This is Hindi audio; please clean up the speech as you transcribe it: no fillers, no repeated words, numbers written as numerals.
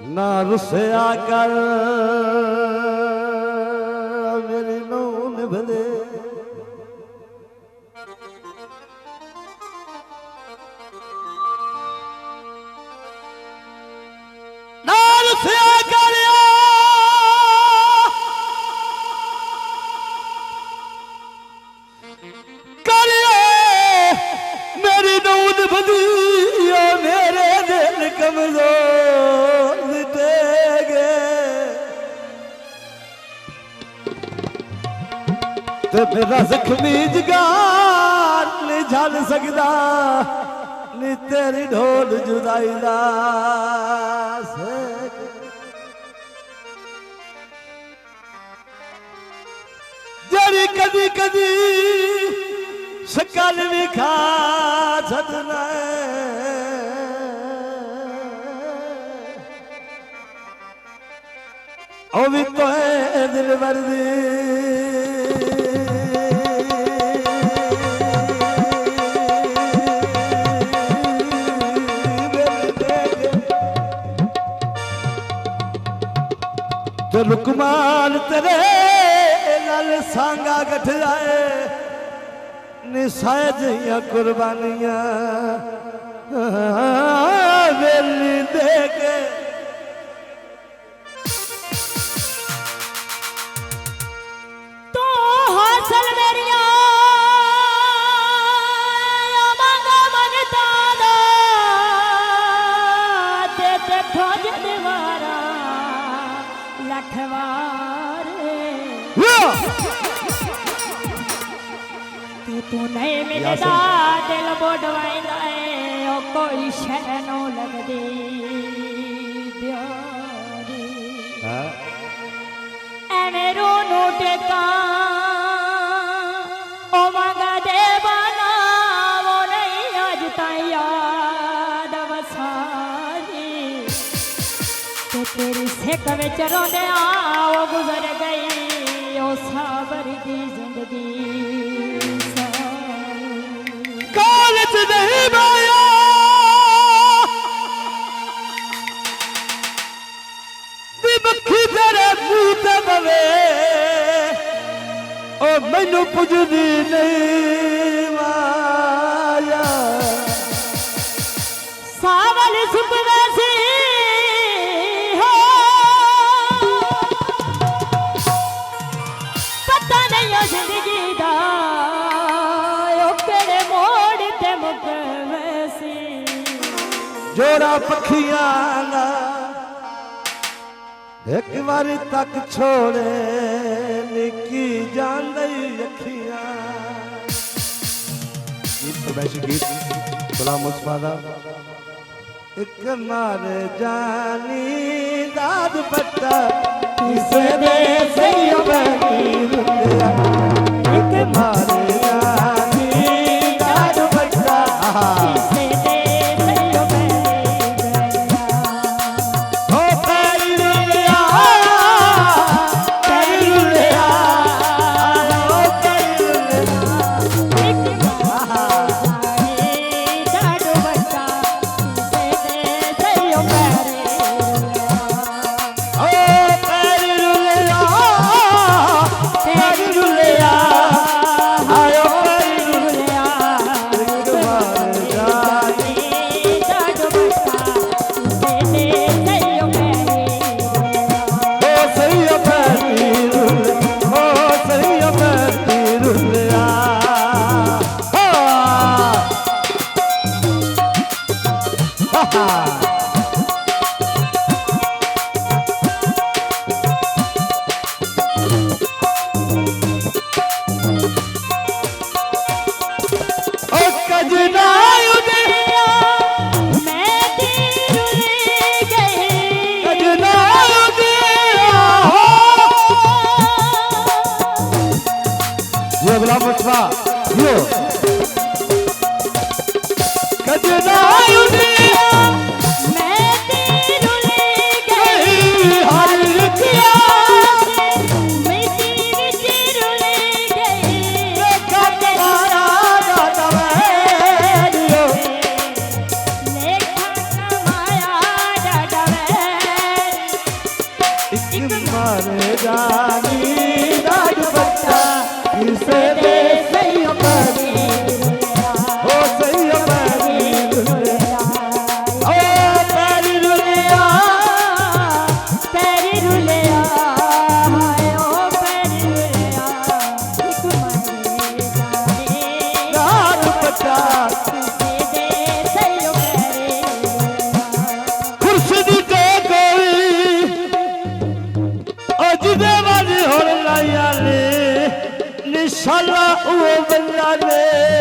ना रुसया कर मेरी नून भले ना रुसया कर मेरी नून भली मेरे दिल कमजोर ते मेरा जख्मी जगार नहीं झल सकदा नी तेरी ढोल जुदाई दा जड़ी कदी कदी शकल भी खा छदना ओ भी तो है दिल वर्दी तो रुकमान तेरे लाल सांगा गठ जाए निशाए जिया कुर्बानियां वेली दे के तो हासिल मेरिया मांगा मनता दा ते ठोज दीवारा लठवारे तू नहीं मिलदा दिल बोडवाइंदा ओ कोई शह नो लगदी प्यारी ए मेरो नो टेका ओ मंगा दे बना वो नहीं आज ताई याद वसारी ते तेरी सिक विच रोंदे आओ गुजर गई ओ साबर दी जिंदगी कालच नहीं माया मक्खी तेरे मुंह ते बवे ओ मैनू पुजदी नहीं माया सावल सुपदा सी हो पता नहीं ओ जिंदगी दा ओ केड़े मोड़ ते मुकवे सी जोड़ा पखियां दा एक बारी तक छोड़े निकी जान दई अखियां गीत फरमाइशी गीत गुलाम मुस्तफा दा एक मारे जानी दाद पट्टा किसे दे सही बनी रुंदिया एक मारे जानी दाद पट्टा किसे दे सही बनी ओ पैरी रुलिया पैरी रुलिया ओ पैरी रुलिया दादू बच्चा किसे दे सही बनी ओ पैरी रुलिया पैरी रुलिया आयो पैरी रुलिया एक बार जानी दादू बच्चा किसे दे सही बनी ओ सही पैरी रुलिया ओ सही पैरी रुलिया हा हा ओ कजना उदिया मैं तेरी गई कजना उदिया ये गुलाम मुस्तफा यो कजना उदिया गंगा ने